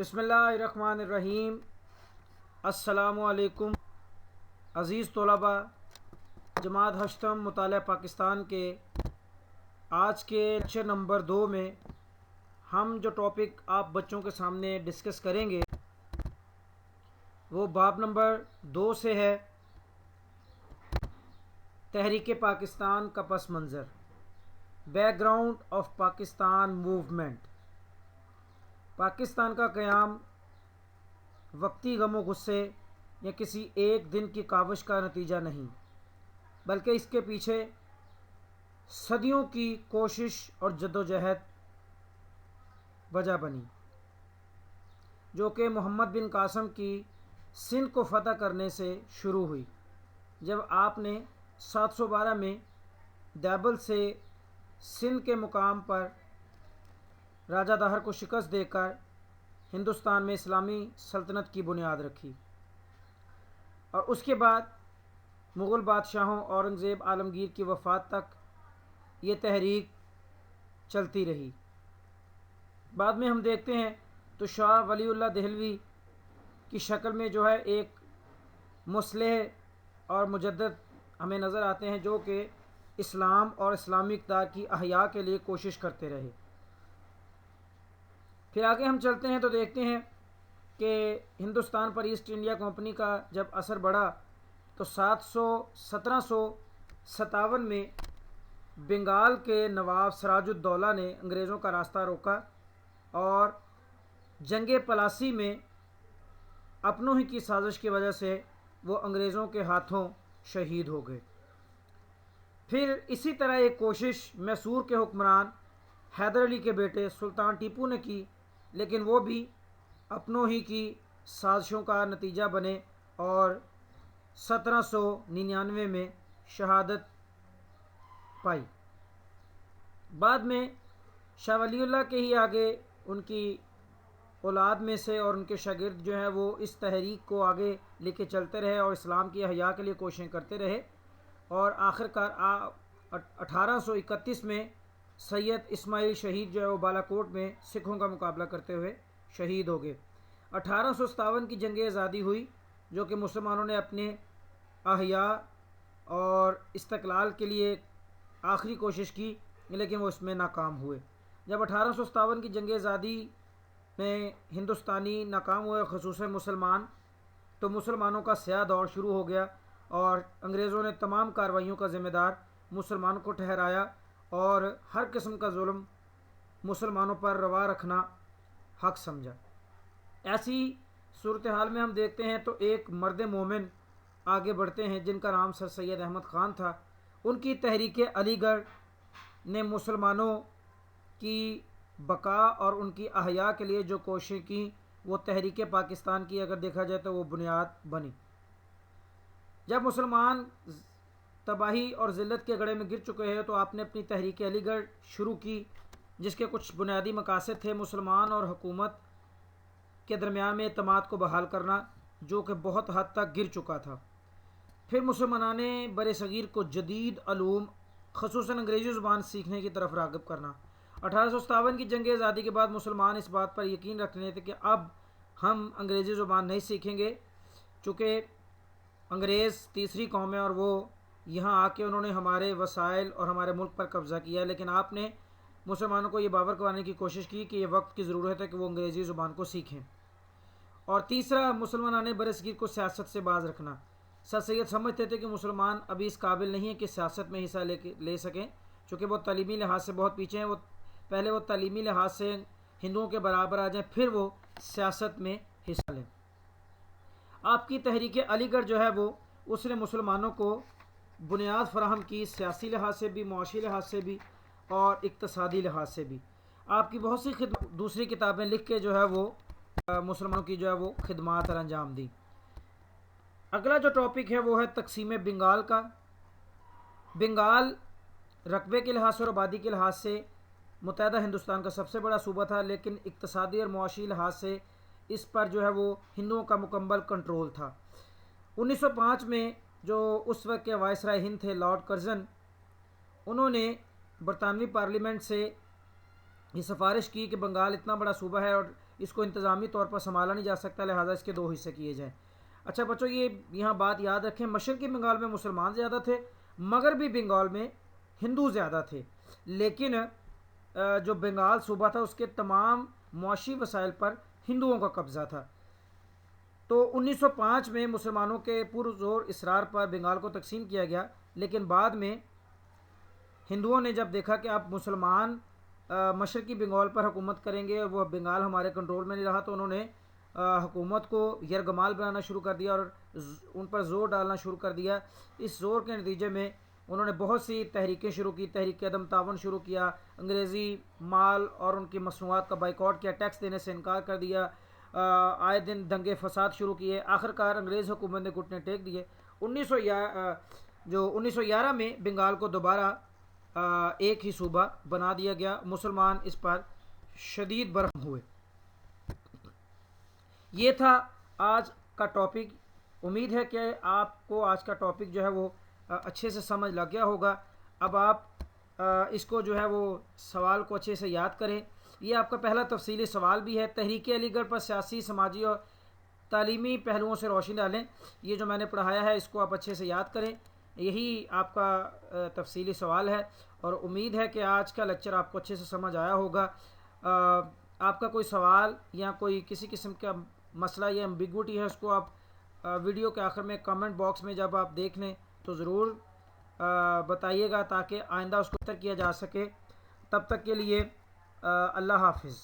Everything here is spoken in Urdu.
بسم اللہ الرحمن الرحیم۔ السلام علیکم عزیز طلباء، جماعت ہشتم مطالعہ پاکستان کے آج کے لیکچر نمبر 2 میں ہم جو ٹاپک آپ بچوں کے سامنے ڈسکس کریں گے وہ باب نمبر 2 سے ہے، تحریک پاکستان کا پس منظر، back ground of Pakistan movement. Pakistan کا قیام وقتی غم و غصے یا کسی ایک دن کی کاوش کا نتیجہ نہیں، بلکہ اس کے پیچھے صدیوں کی کوشش اور جدوجہد وجہ بنی، جو کہ محمد بن قاسم کی سندھ کو فتح کرنے سے شروع ہوئی، جب آپ نے 712 میں دیبل سے سندھ کے مقام پر راجہ دہر کو شکست دے کر ہندوستان میں اسلامی سلطنت کی بنیاد رکھی، اور اس کے بعد مغل بادشاہوں اورنگزیب عالمگیر کی وفات تک یہ تحریک چلتی رہی۔ بعد میں ہم دیکھتے ہیں تو شاہ ولی اللہ دہلوی کی شکل میں جو ہے ایک مصلح اور مجدد ہمیں نظر آتے ہیں، جو کہ اسلام اور اسلامی اقدار کی احیاء کے لیے کوشش کرتے رہے۔ پھر آگے ہم چلتے ہیں تو دیکھتے ہیں کہ ہندوستان پر ایسٹ انڈیا کمپنی کا جب اثر بڑھا تو 1757 میں بنگال کے نواب سراج الدولہ نے انگریزوں کا راستہ روکا اور جنگ پلاسی میں اپنوں ہی کی سازش کی وجہ سے وہ انگریزوں کے ہاتھوں شہید ہو گئے۔ پھر اسی طرح ایک کوشش میسور کے حکمران حیدر علی کے بیٹے سلطان ٹیپو نے کی، لیکن وہ بھی اپنوں ہی کی سازشوں کا نتیجہ بنے اور 1799 میں شہادت پائی۔ بعد میں شاہ ولی اللہ کے ہی آگے ان کی اولاد میں سے اور ان کے شاگرد جو ہیں وہ اس تحریک کو آگے لے کے چلتے رہے اور اسلام کی احیاء کے لیے کوششیں کرتے رہے، اور آخر کار 1831 میں سید اسماعیل شہید جو ہے وہ بالاکوٹ میں سکھوں کا مقابلہ کرتے ہوئے شہید ہو گئے۔ 1857 کی جنگ آزادی ہوئی، جو کہ مسلمانوں نے اپنے احیاء اور استقلال کے لیے آخری کوشش کی، لیکن وہ اس میں ناکام ہوئے۔ جب 1857 کی جنگ آزادی میں ہندوستانی ناکام ہوئے، خصوصاً مسلمان، تو مسلمانوں کا سیاہ دور شروع ہو گیا اور انگریزوں نے تمام کارروائیوں کا ذمہ دار مسلمانوں کو ٹھہرایا اور ہر قسم کا ظلم مسلمانوں پر روا رکھنا حق سمجھا۔ ایسی صورتحال میں ہم دیکھتے ہیں تو ایک مرد مومن آگے بڑھتے ہیں جن کا نام سر سید احمد خان تھا۔ ان کی تحریک علی گڑھ نے مسلمانوں کی بقا اور ان کی احیاء کے لیے جو کوششیں کی، وہ تحریک پاکستان کی اگر دیکھا جائے تو وہ بنیاد بنی۔ جب مسلمان تباہی اور ذلت کے گڑھے میں گر چکے ہیں تو آپ نے اپنی تحریک علی گڑھ شروع کی، جس کے کچھ بنیادی مقاصد تھے: مسلمان اور حکومت کے درمیان میں اعتماد کو بحال کرنا، جو کہ بہت حد تک گر چکا تھا۔ پھر مسلمانان بر صغیر کو جدید علوم خصوصاً انگریزی زبان سیکھنے کی طرف راغب کرنا۔ 1857 کی جنگ آزادی کے بعد مسلمان اس بات پر یقین رکھنے تھے کہ اب ہم انگریزی زبان نہیں سیکھیں گے، چونکہ انگریز تیسری قوم ہے اور وہ یہاں آ کے انہوں نے ہمارے وسائل اور ہمارے ملک پر قبضہ کیا ہے، لیکن آپ نے مسلمانوں کو یہ باور کروانے کی کوشش کی کہ یہ وقت کی ضرورت ہے کہ وہ انگریزی زبان کو سیکھیں۔ اور تیسرا، مسلمانان بر صغیر کو سیاست سے باز رکھنا۔ سر سید سمجھتے تھے کہ مسلمان ابھی اس قابل نہیں ہیں کہ سیاست میں حصہ لے سکیں، چونکہ وہ تعلیمی لحاظ سے بہت پیچھے ہیں۔ پہلے وہ تعلیمی لحاظ سے ہندوؤں کے برابر آ جائیں، پھر وہ سیاست میں حصہ لیں۔ آپ کی تحریک علی گڑھ جو ہے وہ اس نے مسلمانوں کو بنیاد فراہم کی، سیاسی لحاظ سے بھی، معاشی لحاظ سے بھی اور اقتصادی لحاظ سے بھی۔ آپ کی بہت سی دوسری کتابیں لکھ کے جو ہے وہ مسلمانوں کی جو ہے وہ خدمات انجام دی۔ اگلا جو ٹاپک ہے وہ ہے تقسیم بنگال کا۔ بنگال رقبے کے لحاظ سے اور آبادی کے لحاظ سے متحدہ ہندوستان کا سب سے بڑا صوبہ تھا، لیکن اقتصادی اور معاشی لحاظ سے اس پر جو ہے وہ ہندوؤں کا مکمل کنٹرول تھا۔ 1905 میں جو اس وقت کے وائسرائے ہند تھے لارڈ کرزن، انہوں نے برطانوی پارلیمنٹ سے یہ سفارش کی کہ بنگال اتنا بڑا صوبہ ہے اور اس کو انتظامی طور پر سنبھالا نہیں جا سکتا، لہٰذا اس کے 2 حصے کیے جائیں۔ اچھا بچوں، یہ یہاں بات یاد رکھیں، مشرقی بنگال میں مسلمان زیادہ تھے، مغربی بنگال میں ہندو زیادہ تھے، لیکن جو بنگال صوبہ تھا اس کے تمام معاشی وسائل پر ہندوؤں کا قبضہ تھا۔ تو 1905 میں مسلمانوں کے پرزور اصرار پر بنگال کو تقسیم کیا گیا، لیکن بعد میں ہندوؤں نے جب دیکھا کہ اب مسلمان مشرقی بنگال پر حکومت کریں گے اور وہ بنگال ہمارے کنٹرول میں نہیں رہا، تو انہوں نے حکومت کو یرغمال بنانا شروع کر دیا اور ان پر زور ڈالنا شروع کر دیا۔ اس زور کے نتیجے میں انہوں نے بہت سی تحریکیں شروع کی، تحریک عدم تعاون شروع کیا، انگریزی مال اور ان کی مصنوعات کا بائیکاٹ کیا، ٹیکس دینے سے انکار کر دیا، آئے دن دنگے فساد شروع کیے، آخرکار انگریز حکومت نے گھٹنے ٹیک دیے۔ 1911 میں بنگال کو دوبارہ ایک ہی صوبہ بنا دیا گیا، مسلمان اس پر شدید برہم ہوئے۔ یہ تھا آج کا ٹاپک۔ امید ہے کہ آپ کو آج کا ٹاپک جو ہے وہ اچھے سے سمجھ لگ گیا ہوگا۔ اب آپ اس کو جو ہے وہ سوال کو اچھے سے یاد کریں۔ یہ آپ کا پہلا تفصیلی سوال بھی ہے۔ تحریک علی گڑھ پر سیاسی، سماجی اور تعلیمی پہلوؤں سے روشنی ڈالیں۔ یہ جو میں نے پڑھایا ہے اس کو آپ اچھے سے یاد کریں، یہی آپ کا تفصیلی سوال ہے، اور امید ہے کہ آج کا لیکچر آپ کو اچھے سے سمجھ آیا ہوگا۔ آپ کا کوئی سوال یا کوئی کسی قسم کا مسئلہ یا ایمبیگوٹی ہے، اس کو آپ ویڈیو کے آخر میں کمنٹ باکس میں جب آپ دیکھ لیں تو ضرور بتائیے گا، تاکہ آئندہ اس کو بہتر کیا جا سکے۔ تب تک کے لیے اللہ حافظ۔